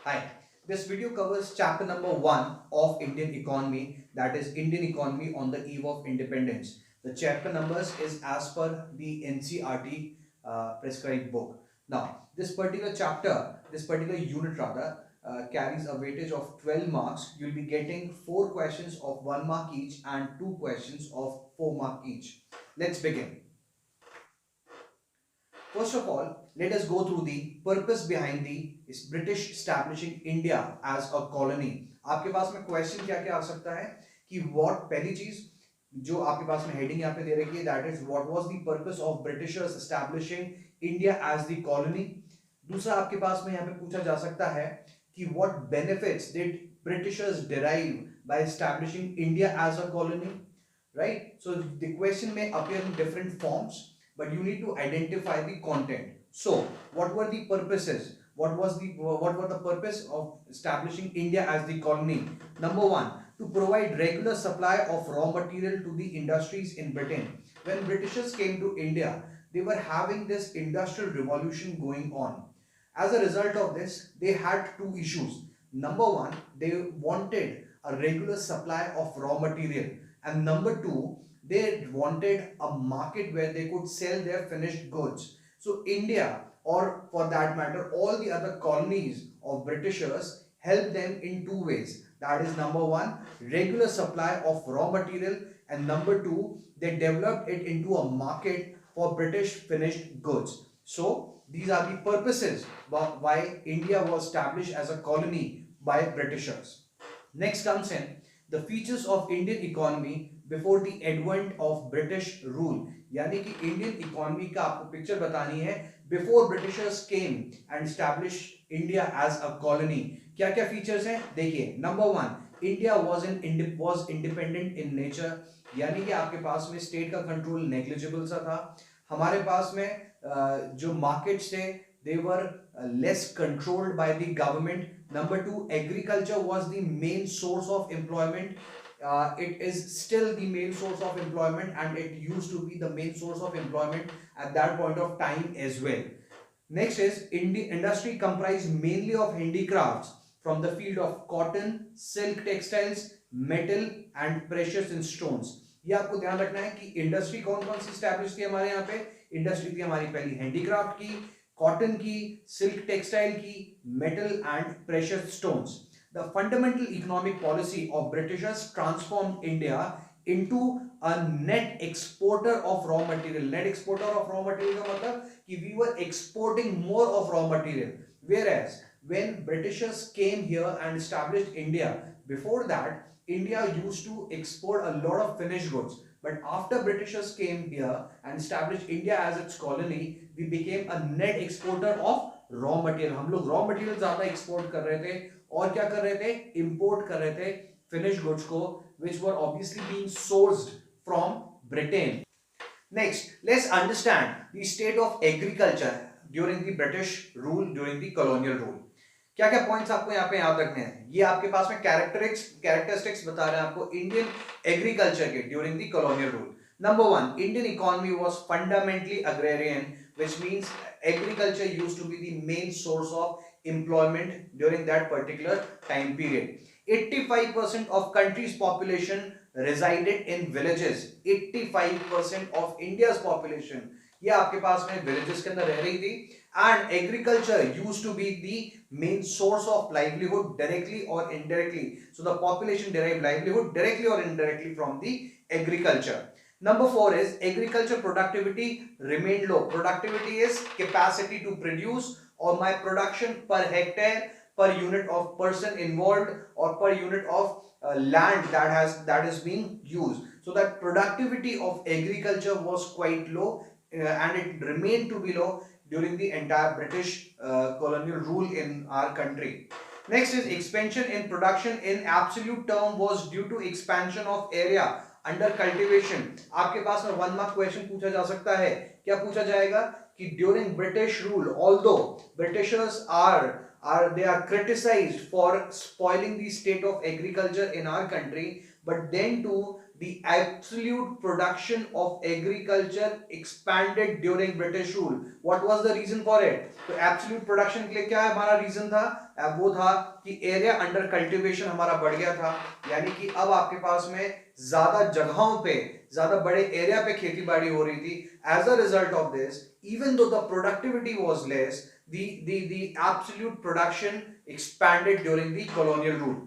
Hi, this video covers chapter number 1 of Indian economy, that is Indian economy on the eve of independence. The chapter numbers is as per the NCRT prescribed book. Now, this particular unit rather, carries a weightage of 12 marks. You'll be getting 4 questions of 1 mark each and 2 questions of 4 mark each. Let's begin. First of all, let us go through the purpose behind the British establishing India as a colony. आपके पास में question क्या क्या आ सकता है कि what पहली चीज जो आपके पास में हेडिंग यहाँ पे दे रखी है, that is what was the purpose of Britishers establishing India as the colony. दूसरा आपके पास में यहाँ पे पूछा जा सकता है कि what benefits did Britishers derive by establishing India as a colony, right? So the question may appear in different forms, but you need to identify the content. So what were the purposes? What were the purpose of establishing India as the colony? Number one, to provide regular supply of raw material to the industries in Britain. When Britishers came to India, they were having this industrial revolution going on. As a result of this, they had two issues. Number one, they wanted a regular supply of raw material, and number two, they wanted a market where they could sell their finished goods. So India, or for that matter all the other colonies of Britishers, helped them in two ways. That is, number one, regular supply of raw material, and number two, they developed it into a market for British finished goods. So these are the purposes why India was established as a colony by Britishers. Next comes in the features of Indian economy before the advent of British rule. यानी कि Indian economy का आपको picture बतानी है before Britishers came and establish India as a colony. क्या क्या features हैं देखिए. Number one, India was independent in nature. यानी कि आपके पास में स्टेट का कंट्रोल नेग्लिजिबल सा था. हमारे पास में जो मार्केट्स थे they were less controlled by the government. Number two, agriculture was the main source of employment. It is still the main source of employment, and it used to be the main source of employment at that point of time as well. Next is industry comprised mainly of handicrafts from the field of cotton, silk textiles, metal and precious stones. ये आपको ध्यान रखना है कि industry कौन कौन सी establish थी हमारे यहाँ पे. इंडस्ट्री थी हमारी पहली हैंडीक्राफ्ट की, कॉटन की, सिल्क टेक्सटाइल की, metal and precious stones. The fundamental economic policy of Britishers transformed India into a net exporter of raw material. Net exporter of raw material का मतलब कि we were exporting more of raw material. Whereas when Britishers came here and established India, before that India used to export a lot of finished goods. But after Britishers came here and established India as its colony, we became a net exporter of raw material. हम लोग raw material ज्यादा export कर रहे थे और क्या कर रहे थे, इंपोर्ट कर रहे थे फिनिश गुड्स को, which were obviously being sourced from Britain. Next, let's understand the state of agriculture during the British rule, during the colonial rule. क्या क्या पॉइंट्स आपको यहाँ पे याद रखने हैं. ये आपके पास में कैरेक्टरिस्टिक्स बता रहे हैं आपको इंडियन एग्रीकल्चर के during the colonial rule. Number one, Indian economy was fundamentally agrarian, which means agriculture used to be the main source of employment during that particular time period. 85% of country's population resided in villages. 85% of India's population ये आपके पास में villages के अंदर रह रही थी. And agriculture used to be the main source of livelihood directly or indirectly. So the population derived livelihood directly or indirectly from the agriculture. Number four is agriculture productivity remained low. Productivity is capacity to produce, or my production per hectare, per unit of person involved, or per unit of land that is being used. So that productivity of agriculture was quite low, and it remained to be low during the entire British colonial rule in our country. Next is expansion in production in absolute term was due to expansion of area under cultivation. आपके पास में 1 mark question पूछा जा सकता है. क्या पूछा जाएगा कि during British rule, although Britishers they are criticized for spoiling the state of agriculture in our country, but then too the absolute production of agriculture expanded during British rule. What was the reason for it? तो absolute production के लिए क्या हमारा reason था? अब वो था कि area under cultivation हमारा बढ़ गया था, यानी कि अब आपके पास में ज्यादा जगहों पे, ज्यादा बड़े एरिया पे खेती बाड़ी हो रही थी. As a result of this, even though the productivity was less, the absolute production expanded during the colonial rule.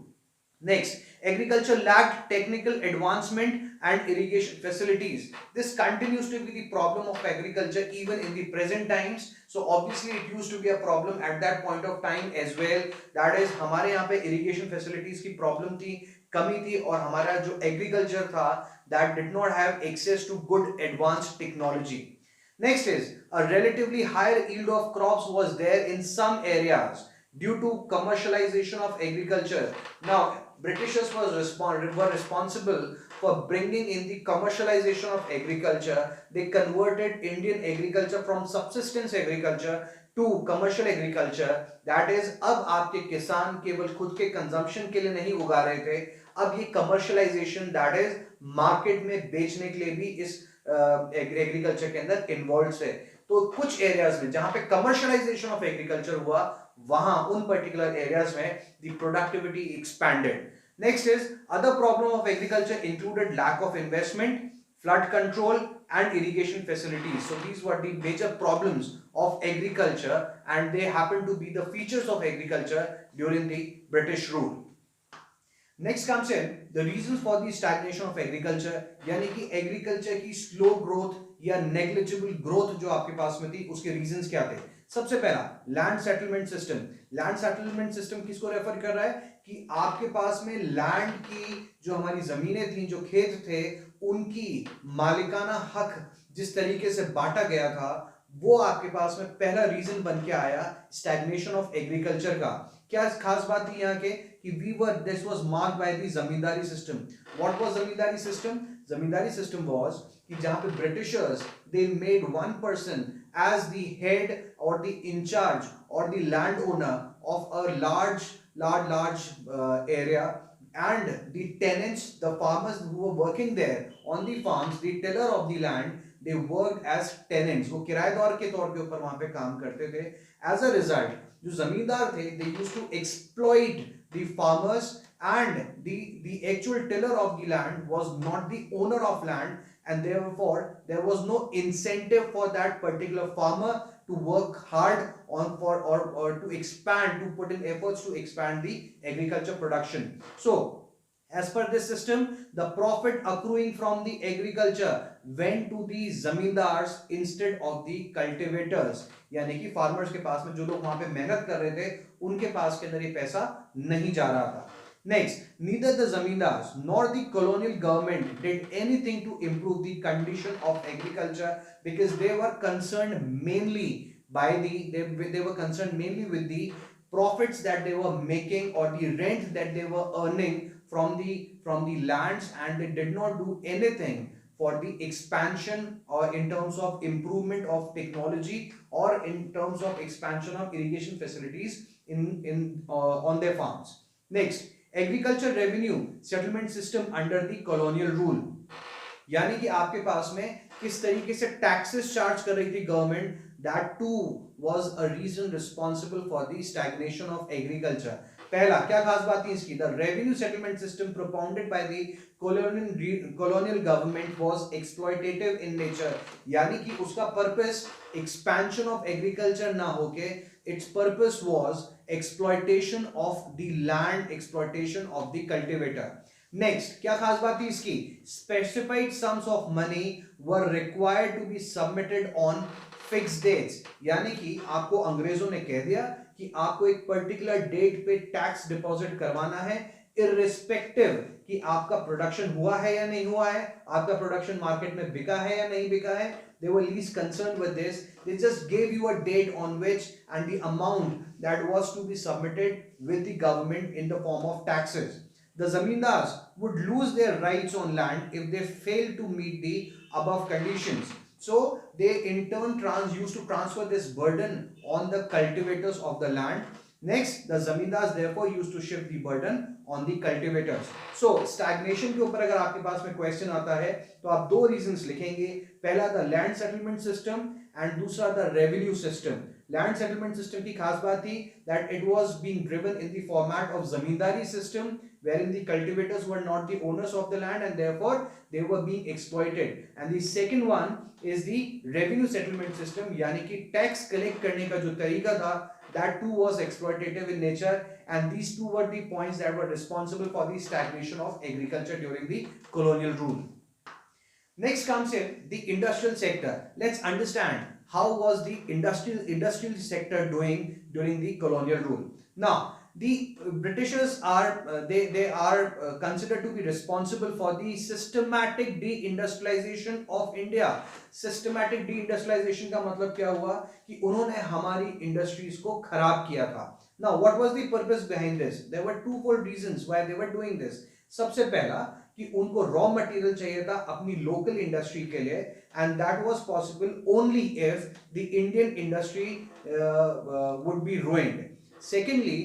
Next, agriculture lacked technical advancement and irrigation facilities. This continues to be the problem of agriculture even in the present times. So obviously it used to be a problem at that point of time as well. That is, हमारे यहाँ पे irrigation facilities की problem थी, कमी थी, और हमारा जो agriculture था that did not have access to good advanced technology. Next is a relatively higher yield of crops was there in some areas due to commercialization of agriculture. Now, Britishers were responsible for bringing in the commercialization of agriculture. They converted Indian agriculture from subsistence agriculture to commercial agriculture. That is, अब आपके किसान केवल खुद के consumption के लिए नहीं उगा रहे थे, अब ये commercialization, that is मार्केट में बेचने के लिए भी इस एग्रीकल्चर के अंदर इन्वॉल्व है. तो कुछ एरियाज में जहां पे कमर्शियलाइजेशन ऑफ एग्रीकल्चर हुआ, वहां उन पर्टिकुलर एरियाज में the productivity expanded. Next is other problem of agriculture included lack of investment, flood control and irrigation facilities. So these were the major problems of agriculture, and they happen to be the features of agriculture during the British rule. Next comes in the reasons for the stagnation of agriculture, यानी कि agriculture की slow growth या negligible growth जो आपके पास में थी, उसके रीजंस क्या थे? सबसे पहला, land settlement system. Land settlement system किसको रेफर कर रहा है? कि आपके पास में लैंड की जो हमारी जमीनें थी, जो खेत थे, उनकी मालिकाना हक जिस तरीके से बांटा गया था, वो आपके पास में पहला रीजन बन के आया स्टैग्नेशन ऑफ एग्रीकल्चर का. क्या खास बात थी यहाँ के कि this was marked by the zamindari system. What was zamindari system? Zamindari system was कि जहाँ पे Britishers they made one person as the head or the in charge or the landowner of a large area, and the tenants, the farmers who were working there on the farms, the tiller of the land, they worked as tenants. वो किराएदार के तौर पे ऊपर वहां पे काम करते थे. As a result, जो जमींदार थे, they used to exploit the farmers, and the actual tiller of the land was not the owner of land, and therefore there was no incentive for that particular farmer to work hard on or to expand, to put in efforts to expand the agriculture production. So as per this system, the profit accruing from the agriculture went to the zamindars instead of the cultivators. यानी कि farmers के पास में जो लोग वहां पे मेहनत कर रहे थे, उनके पास के अंदर ये पैसा नहीं जा रहा था. Next, neither the zamindars nor the colonial government did anything to improve the condition of agriculture, because they were concerned mainly they were concerned mainly with the profits that they were making or the rent that they were earning from the lands, and they did not do anything for the expansion or in terms of improvement of technology or in terms of expansion of irrigation facilities on their farms. Next, agriculture revenue settlement system under the colonial rule. यानी कि आपके पास में किस तरीके से taxes charge कर रही थी government, that too was a reason responsible for the stagnation of agriculture. पहला क्या खास बात थी इसकी? The revenue settlement system propounded by the colonial government was exploitative in nature. यानी कि उसका पर्पस expansion of agriculture ना होके, its purpose was exploitation of the land, exploitation of the cultivator. Next, क्या खास बात थी इसकी? Specified sums of money were required to be submitted on fixed dates. यानी कि आपको अंग्रेजों ने कह दिया कि आपको एक पर्टिकुलर डेट पे टैक्स डिपॉजिट करवाना है, इररिस्पेक्टिव कि आपका प्रोडक्शन हुआ है या नहीं हुआ है, आपका प्रोडक्शन मार्केट में बिका है या नहीं बिका है. They were least concerned with this. They just gave you a date on which and the amount that was to be submitted with the government in the form of taxes. The zamindars would lose their rights on land if they failed to meet the above conditions. So they in turn used to transfer this burden on the cultivators of the land. Next, the zamindars therefore used to shift the burden on the cultivators. So stagnation के ऊपर अगर आपके पास में question आता है तो आप दो रीजंस लिखेंगे. पहला the land settlement system and दूसरा the revenue system. Land settlement system की खास बात थी that it was being driven in the format of zamindari system, wherein the cultivators were not the owners of the land and therefore they were being exploited. And the second one is the revenue settlement system, यानी कि tax collect करने का जो तरीका था, that too was exploitative in nature, and these two were the points that were responsible for the stagnation of agriculture during the colonial rule. Next comes in the industrial sector. Let's understand how was the industrial sector doing during the colonial rule. Now the Britishers are they are considered to be responsible for the systematic deindustrialization of India. Systematic deindustrialization का मतलब क्या हुआ कि उन्होंने हमारी industries को खराब किया था. Now what was the purpose behind this? There were twofold reasons why they were doing this. सबसे पहला कि उनको रॉ मटेरियल चाहिए था अपनी लोकल इंडस्ट्री के लिए, and that was possible only if the Indian industry would be ruined. Secondly,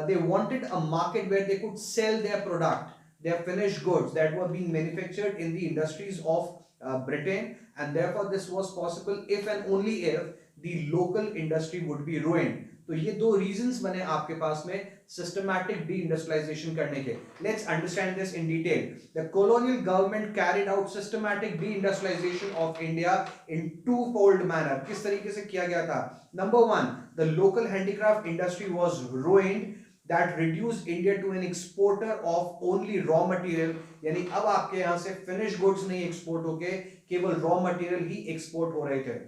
they wanted a market where they could sell their product, their finished goods that were being manufactured in the industries of Britain, and therefore this was possible if and only if the local industry would be ruined. तो ये दो reasons बने आपके पास में systematic deindustrialization करने के. Let's understand this in detail. The colonial government carried out systematic deindustrialization of India in two fold manner. किस तरीके से किया गया था? Number one, the local handicraft industry was ruined, that reduced India to an exporter of only raw material. यानी अब आपके यहां से फिनिश गुड्स नहीं एक्सपोर्ट होके केवल रॉ मटेरियल ही एक्सपोर्ट हो रहे थे.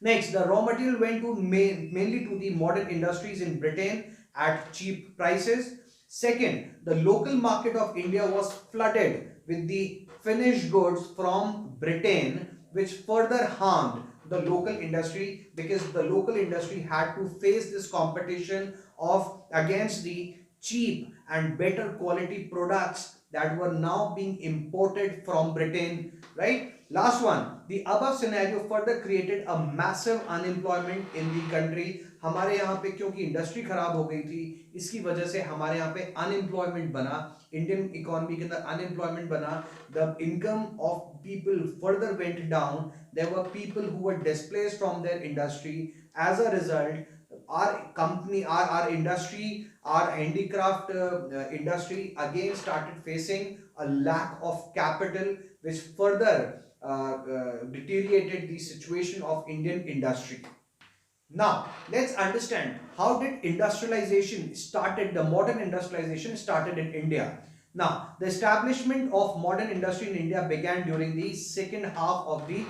Next, the raw material went to mainly to the modern industries in Britain at cheap prices. Second, the local market of India was flooded with the finished goods from Britain, which further harmed the local industry, because the local industry had to face this competition of against the cheap and better quality products that were now being imported from Britain, right? Last one, the above scenario further created a massive unemployment in the country. हमारे यहाँ पे क्योंकि industry खराब हो गई थी, इसकी वजह से हमारे यहाँ पे अनएम्प्लॉयमेंट बना, इंडियन इकोनॉमी के अंदर अनएम्प्लॉयमेंट बना. The income of people further went down. There were people who were displaced from their industry. As a result, our company, our industry, our handicraft industry again started facing a lack of capital, which further deteriorated the situation of Indian industry. Now let's understand how did industrialization started, the modern industrialization started in India. Now the establishment of modern industry in India began during the second half of the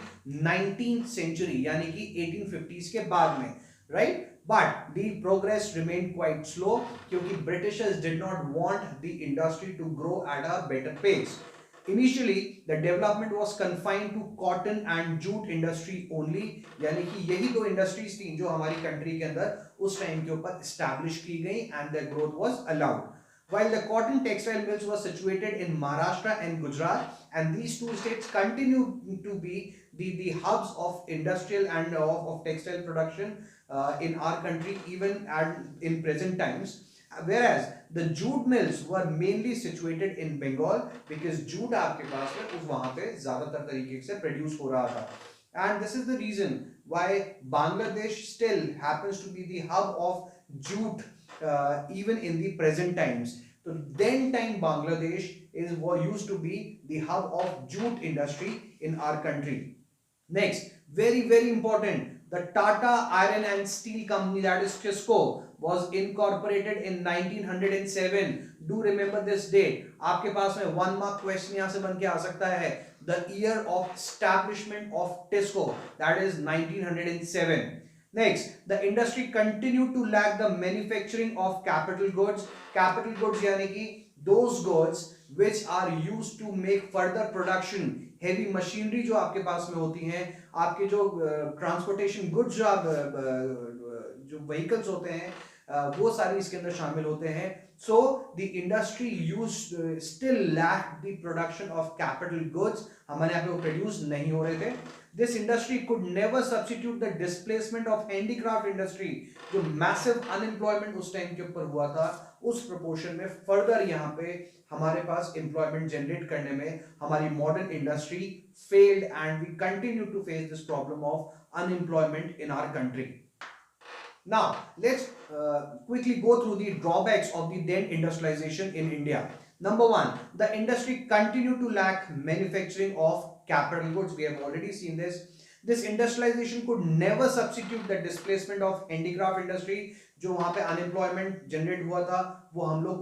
19th century, यानी कि 1850s के बाद में, right? But the progress remained quite slow क्योंकि Britishers did not want the industry to grow at a better pace. Initially, the development was confined to cotton and jute industry only, यानी कि यही दो industries थी जो हमारी country के अंदर उस टाइम के ऊपर एस्टैब्लिश की गई, and their growth was allowed. While the cotton textile mills were situated in Maharashtra and Gujarat, and these two states continue to be the hubs of industrial and of textile production in our country even in present times. Whereas the jute mills were mainly situated in Bengal, because jute आपके पास में उस वहाँ पे ज़्यादातर तरीके से produce हो रहा था. And this is the reason why Bangladesh still happens to be the hub of jute even in the present times. So then time Bangladesh used to be the hub of jute industry in our country. Next, very important, the Tata Iron and Steel Company, that is Tisco, was incorporated in 1907. Do remember this date. आपके पास में 1 mark question यहाँ से बन के आ सकता है. The year of establishment of Tisco, that is 1907. Next, the industry continued to lack the manufacturing of capital goods. Capital goods यानी कि those goods which are used to make further production. Heavy machinery जो आपके पास में होती हैं, आपके जो ट्रांसपोर्टेशन गुड्स जो व्हीकल्स होते हैं, वो सारी इसके अंदर शामिल होते हैं. So the industry used still lacked the production of capital goods. हमारे यहाँ पे वो प्रोड्यूस नहीं हो रहे थे. This industry could never substitute the displacement of handicraft industry. जो massive unemployment उस टाइम के ऊपर हुआ था, उस प्रोपोर्शन में फर्दर यहाँ पे हमारे पास एम्प्लॉयमेंट जनरेट करने में हमारी modern industry failed and we continue to face this problem of unemployment in our country. Now, let's quickly go through the drawbacks of the then industrialization in India. Number one, the industry continued to lack manufacturing of capital goods. We have already seen this. This industrialization could never substitute the displacement of handicraft industry. जो वहां पे unemployment generate हुआ था, वो हम लोग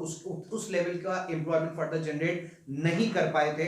उस level का एम्प्लॉयमेंट फर्दर जनरेट नहीं कर पाए थे.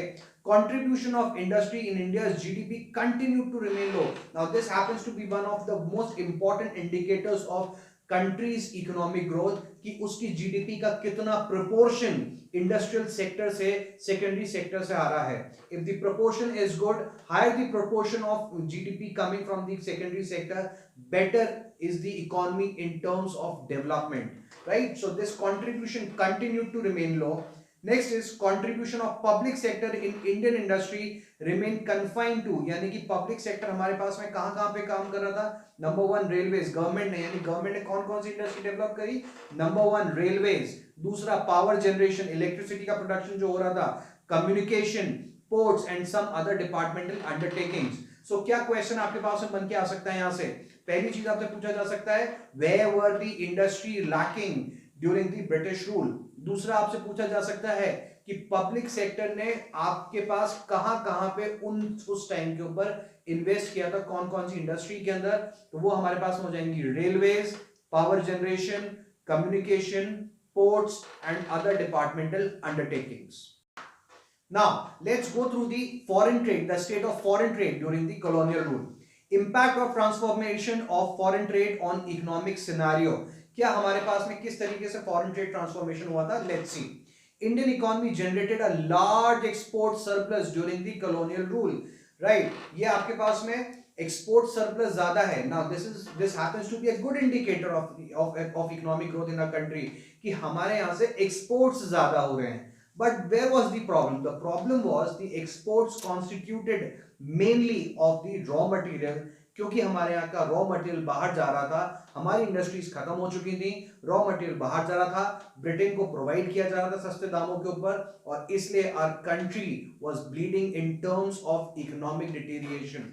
Contribution of industry in India's GDP continued to remain low. Now this happens to be one of the most important indicators of country's economic growth कि उसकी GDP का कितना proportion industrial sector से secondary sector से आ रहा है. If the proportion is good, higher the proportion of GDP coming from the secondary sector, better is the economy in terms of development, right? So this contribution continued to remain low. Next is contribution of public sector in Indian industry remain confined to, यानी कि public sector हमारे पास में कहाँ पे काम कर रहा था. नंबर वन रेलवेज, गवर्नमेंट ने, यानी गवर्नमेंट ने कौन कौन सी इंडस्ट्री डेवलप करी. नंबर वन रेलवेज, दूसरा पावर जनरेशन, इलेक्ट्रिसिटी का प्रोडक्शन जो हो रहा था, communication, ports and some other departmental undertakings. So क्या क्वेश्चन आपके पास में बन के आ सकता है यहाँ से. पहली चीज आपसे पूछा जा सकता है, where were the industry lacking during the British rule. दूसरा आपसे पूछा जा सकता है कि पब्लिक सेक्टर ने आपके पास कहां पे उस टाइम के ऊपर इन्वेस्ट किया था, कौन कौन सी इंडस्ट्री के अंदर. तो वो हमारे पास हो जाएंगी railways, power generation, communication, ports and other departmental undertakings. Now let's go through the foreign trade, the state of foreign trade during the colonial rule. Impact of transformation of foreign trade on economic scenario. क्या हमारे पास में किस तरीके से foreign trade transformation हुआ था. Let's see. Indian economy generated a large export surplus during the colonial rule, right. ये आपके पास में एक्सपोर्ट सरप्लस ज्यादा है. Now this happens to be a good indicator of economic growth in a country कि हमारे यहाँ से एक्सपोर्ट्स ज्यादा हो रहे हैं. But where was the problem? The problem was the exports constituted mainly of the raw material. क्योंकि हमारे यहाँ का रॉ मटेरियल बाहर जा रहा था, हमारी इंडस्ट्रीज खत्म हो चुकी थी, रॉ मटेरियल बाहर जा रहा था, ब्रिटेन को प्रोवाइड किया जा रहा था सस्ते दामों के ऊपर, और इसलिए our country was bleeding in terms of economic deterioration.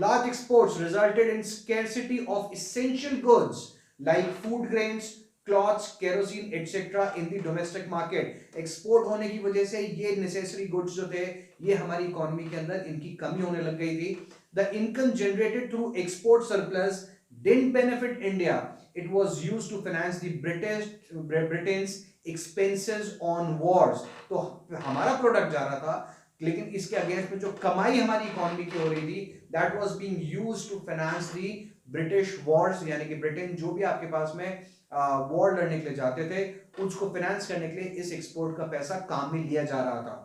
Large exports resulted in scarcity of essential goods like food grains, cloths, kerosene, etc. in the domestic market. Export होने की वजह से ये नेसेसरी गुड्स जो थे, ये हमारी इकोनॉमी के अंदर इनकी कमी होने लग गई थी. The income generated through export surplus didn't benefit India. It was used to finance the Britain's expenses on wars. तो हमारा प्रोडक्ट जा रहा था, लेकिन इसके अगेंस्ट में जो कमाई हमारी इकोनॉमी की हो रही थी, that was being used to finance the British wars. यानी कि ब्रिटेन जो भी आपके पास में वॉर लड़ने के लिए जाते थे, उसको फाइनेंस करने के लिए इस एक्सपोर्ट का पैसा काम में लिया जा रहा था.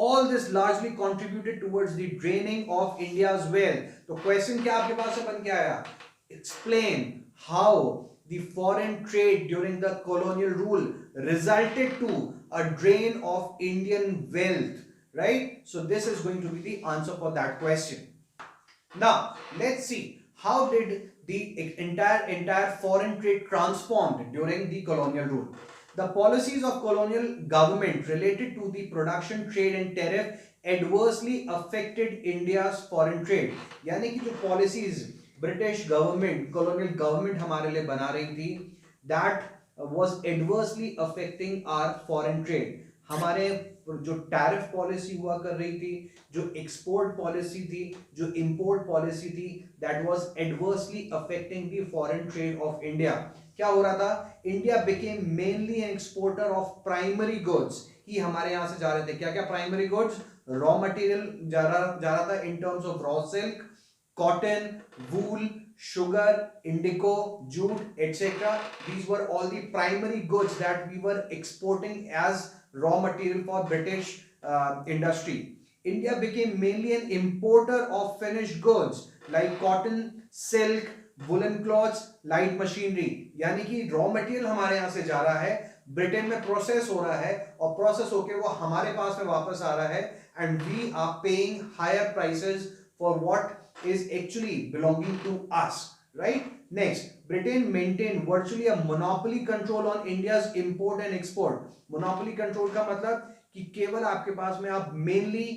All this largely contributed towards the draining of India's wealth. तो क्वेश्चन क्या आपके पास से बन के आया? Explain how the foreign trade during the colonial rule resulted to a drain of Indian wealth, right? So this is going to be the answer for that question. Now let's see, how did the entire foreign trade transformed during the colonial rule. The policies of colonial government related to the production, trade and tariff adversely affected India's foreign trade. यानी कि जो policies British government, colonial government हमारे लिए बना रही थी, that was adversely affecting our foreign trade. हमारे जो टैरिफ पॉलिसी हुआ कर रही थी, जो एक्सपोर्ट पॉलिसी थी, जो इंपोर्ट पॉलिसी थी, that was adversely affecting the foreign trade of India. क्या हो रहा था? India became mainly an exporter of primary goods. ही हमारे यहां से जा रहे थे. क्या क्या प्राइमरी गुड्स? रॉ मटेरियल जा रहा था इन terms of raw silk, cotton, wool, sugar, indigo, jute, etc. These were all the primary goods that we were exporting as raw material for British industry. India became mainly an importer of finished goods like cotton, silk, woollen clothes, light machinery, यानी कि raw material हमारे यहां से जा रहा है, Britain में process हो रहा है और प्रोसेस होके वो हमारे पास में वापस आ रहा है, and we are paying higher prices for what is actually belonging to us, right? Next, Britain maintained virtually a monopoly control on India's import and export. Monopoly control का मतलब कि केवल आपके पास में आप मेनली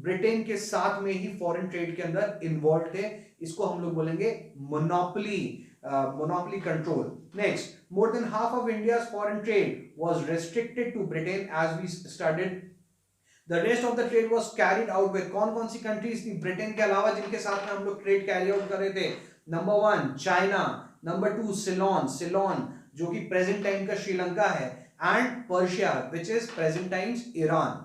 ब्रिटेन के साथ में ही फॉरेन ट्रेड के अंदर इन्वॉल्व थे, इसको हम लोग बोलेंगे monopoly, monopoly control. Next, more than half of India's foreign trade was restricted to Britain as we studied. The rest of the trade was carried out with कौन कौन सी कंट्रीज थी ब्रिटेन के अलावा जिनके साथ में हम लोग ट्रेड कैरी आउट कर रहे थे? Number 1 China, number 2 Ceylon, Ceylon जो कि प्रेजेंट टाइम का श्रीलंका है, and Persia which is present times Iran.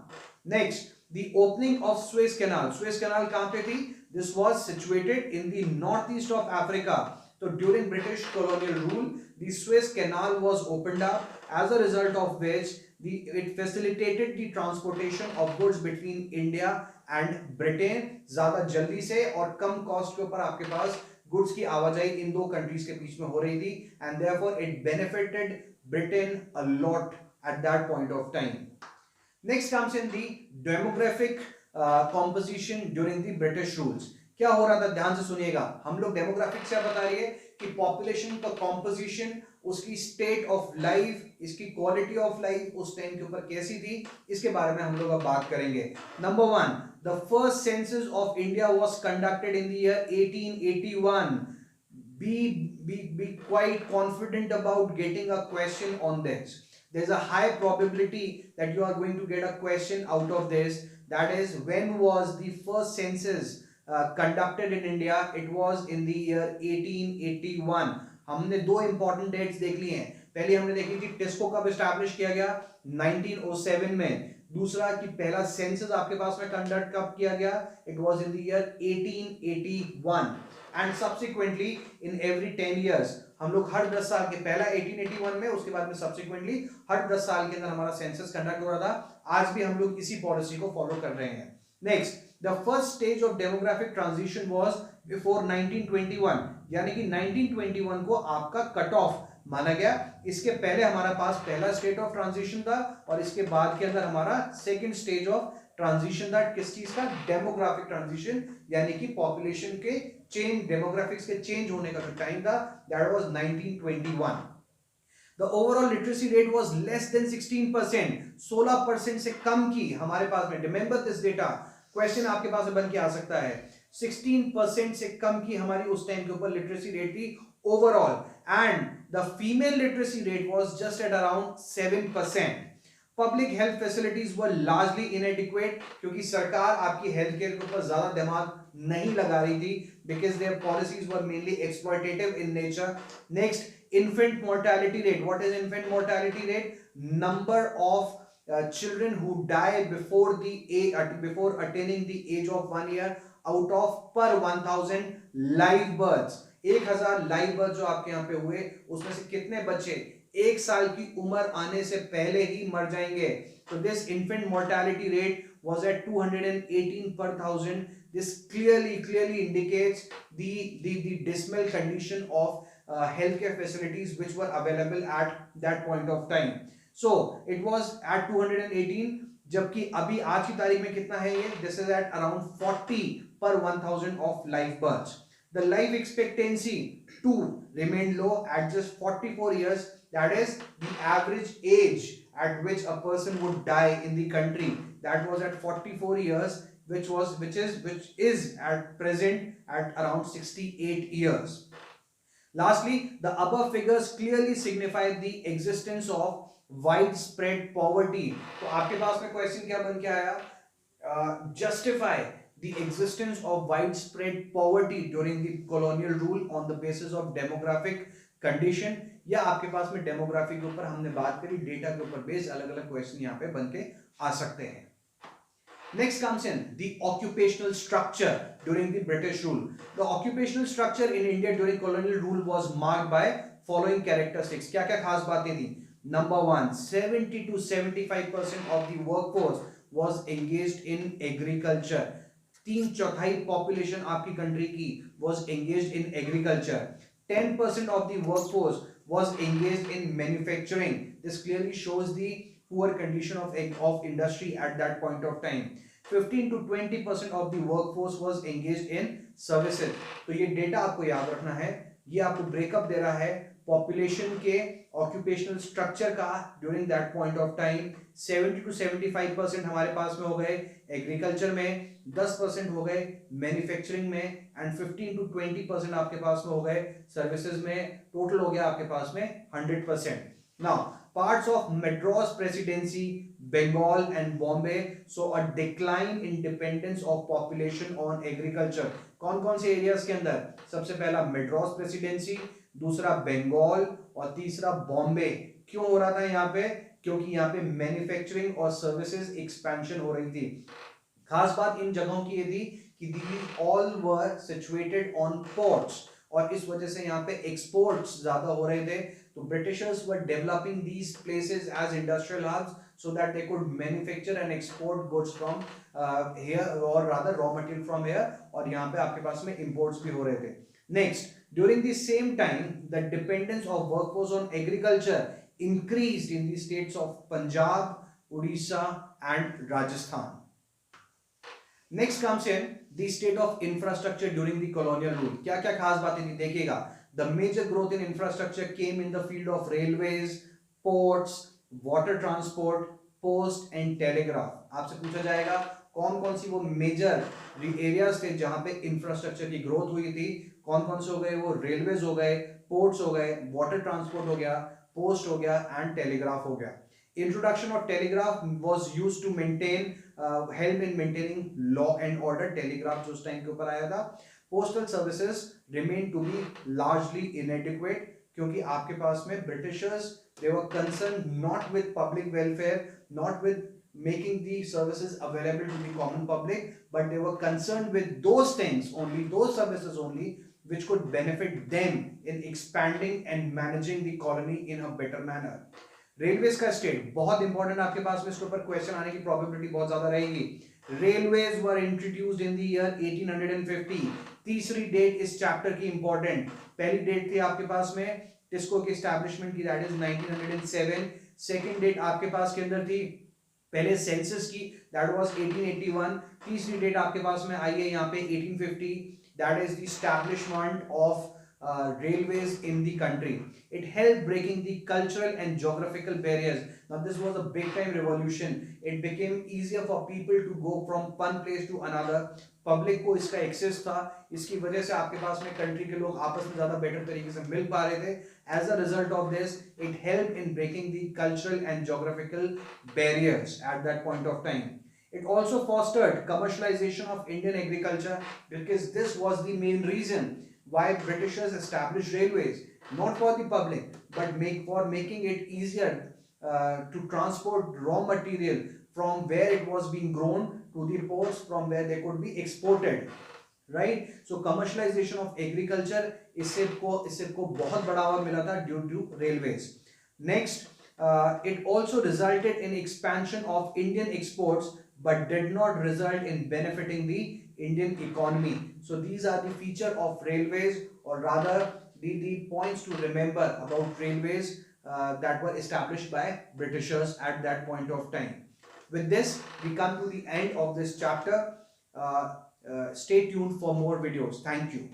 Next, the opening of Suez Canal. Suez Canal कहां पे थी? This was situated in the northeast of Africa. So during British colonial rule, the Suez Canal was opened up, as a result of which it facilitated the transportation of goods between India and Britain. ज्यादा जल्दी से और कम cost के ऊपर आपके पास goods की आवाजाही इन दो कंट्रीज के बीच में हो रही थी, and therefore it benefited Britain a lot at that point of time. Next comes in the demographic composition during the British rules. क्या हो रहा था? ध्यान से सुनिएगा. हम लोग डेमोग्राफिक से बता रही है कि पॉपुलेशन का कॉम्पोजिशन, उसकी स्टेट ऑफ लाइफ, इसकी क्वालिटी ऑफ लाइफ उस टाइम के ऊपर कैसी थी, इसके बारे में हम लोग अब बात करेंगे. Number 1, the first census of India was conducted in the year 1881. Be quite confident about getting a question on this. There's a high probability that you are going to get a question out of this. That is, when was the first census conducted in India? It was in the year 1881. हमने दो important dates देख ली हैं. पहली हमने देखी थी टिस्को कब establish किया गया? 1907 में. दूसरा कि पहला सेंसस आपके पास में कंडक्ट कब किया गया? It was in the year 1881. And subsequently in every 10 years हम लोग हर 10 साल के, पहला 1881 में, उसके बाद में सब्सिक्वेंटली हर 10 साल के अंदर हमारा सेंसस कंडक्ट हो रहा था. आज भी हम लोग इसी पॉलिसी को फॉलो कर रहे हैं. Next, the first stage of demographic transition was before 1921, यानी कि 1921 को आपका कट ऑफ माना गया. इसके पहले हमारा पास पहला स्टेज ऑफ ट्रांजिशन था और इसके बाद के अंदर हमारा सेकेंड स्टेज ऑफ ट्रांजिशन था. किस चीज का? डेमोग्राफिक ट्रांजिशन, यानी कि पॉपुलेशन के चेंज, डेमोग्राफिक्स के चेंज होने का जो टाइम था, that was 1921. The overall literacy rate was less than 16%, 16% से कम की हमारे पास में. रिमेंबर दिस डेटा, क्वेश्चन आपके पास बन के आ सकता है. 16% से कम की हमारी उस टाइम के ऊपर लिटरेसी रेट थी overall, and the female literacy rate was just at around 7%. Public health facilities were largely इनएडिक्वेट, क्योंकि सरकार आपकी हेल्थ केयर के ऊपर ज्यादा दिमाग नहीं लगा रही थी, because there policies were mainly exploitative in nature. Next, infant mortality rate. What is infant mortality rate? Number of children who die before attaining the age of 1 year out of per 1000 live births. 1000 live birth जो आपके यहाँ पे हुए, उसमें से कितने बच्चे 1 साल की उम्र आने से पहले ही मर जाएंगे? तो this infant mortality rate was at 218 per 1000. This clearly indicates the dismal condition of healthcare facilities which were available at that point of time. So it was at 218, जबकि अभी आज की तारीख में कितना है ये? This is at around 40 per 1000 of live births. The life expectancy too remained low at just 44 years. That is the average age at which a person would die in the country. That was at 44 years, which is at present at around 68 years. Lastly, the above figures clearly signify the existence of widespread poverty. तो आपके पास में question क्या बन के आया? Justify the existence of widespread poverty during the colonial rule on the basis of demographic condition. या आपके पास में डेमोग्राफी के ऊपर हमने बात करी, डेटा के ऊपर बेस्ड अलग अलग क्वेश्चन यहाँ पे बन के आ सकते हैं. Next comes in the occupational structure during the British rule. The occupational structure in India during colonial rule was marked by following characteristics. क्या क्या खास बातें थी? Number 1, 70 to 75% of the workforce was engaged in agriculture. 3/4 population आपकी country की was engaged in agriculture. 10% of the workforce was engaged in manufacturing. This clearly shows the poor condition of industry at that point of time. 15 to 20% of the workforce was engaged in services. तो ये data आपको याद रखना है, ये आपको breakup दे रहा है पॉपुलेशन के ऑक्यूपेशनल स्ट्रक्चर का during that point of time. 70 to 75% हमारे पास में हो गए एग्रीकल्चर में, 10% हो गए मैन्युफैक्चरिंग में, एंड 15 to 20% आपके पास में हो गए सर्विसेज में. टोटल हो गया आपके पास में 100%. Now parts of Madras Presidency, Bengal and Bombay saw a decline in dependence of population on agriculture. कौन कौन से एरियाज के अंदर? सबसे पहला मेड्रास प्रेसिडेंसी, दूसरा बंगाल और तीसरा बॉम्बे. क्यों हो रहा था यहाँ पे? क्योंकि यहाँ पे मैन्युफैक्चरिंग और सर्विसेज एक्सपेंशन हो रही थी. खास बात इन जगहों की ये थी कि these all were situated on ports और इस वजह से यहाँ पे एक्सपोर्ट्स ज्यादा हो रहे थे. तो Britishers were developing these places as industrial hubs so that they could manufacture and export goods from here, or rather raw material from here, और यहाँ पे आपके पास में imports भी हो रहे थे. Next, during the same time, the dependence of workforce on agriculture increased in the states of Punjab, Odisha and Rajasthan. Next comes in the state of infrastructure during the colonial rule. क्या क्या खास बातें थी देखिएगा. The major growth in infrastructure came in the field of railways, ports, water transport, post and telegraph. आपसे पूछा जाएगा कौन कौन सी वो मेजर एरियाज थे जहां पे इंफ्रास्ट्रक्चर की ग्रोथ हुई थी. कौन कौन से हो गए वो? रेलवेज हो गए, पोर्ट्स हो गए, वाटर ट्रांसपोर्ट हो गया, पोस्ट हो गया एंड टेलीग्राफ हो गया. Introduction of telegraph was used to maintain help in maintaining law and order. Telegraph जो उस टाइम के ऊपर आया था. Postal services remain to be largely inadequate क्योंकि आपके पास में Britishers they were concerned not with public welfare, not with making the services available to the common public, but they were concerned with those things only, those services only which could benefit them in expanding and managing the colony in a better manner. Railways का state बहुत important, आपके पास में इसके ऊपर question आने की probability बहुत ज्यादा रहेगी. Railways were introduced in the year 1850. तीसरी डेट इस चैप्टर की इंपॉर्टेंट. पहली डेट थी आपके पास में टिस्को की एस्टैब्लिशमेंट की, दैट इज 1907. सेकंड डेट आपके पास के अंदर थी पहले सेंसस की, दैट वाज 1881. तीसरी डेट आपके पास में आई है यहाँ पे 1850, that is the establishment of railways in the country. It helped breaking the cultural and geographical barriers. Now this was a big time revolution. It became easier for people to go from one place to another. Public को इसका access था, इसकी वजह से आपके पास में country के लोग आपस में ज़्यादा better तरीके से मिल पा रहे थे. As a result of this, it helped in breaking the cultural and geographical barriers at that point of time. It also fostered commercialization of Indian agriculture because this was the main reason why Britishers established railways, not for the public, but for making it easier to transport raw material from where it was being grown to the ports from where they could be exported, right? So commercialization of agriculture इससे को बहुत बढ़ावा मिला था due to railways. Next, it also resulted in expansion of Indian exports, but did not result in benefiting the Indian economy. So these are the feature of railways, or rather the points to remember about railways that were established by Britishers at that point of time. With this, we come to the end of this chapter. Stay tuned for more videos. Thank you.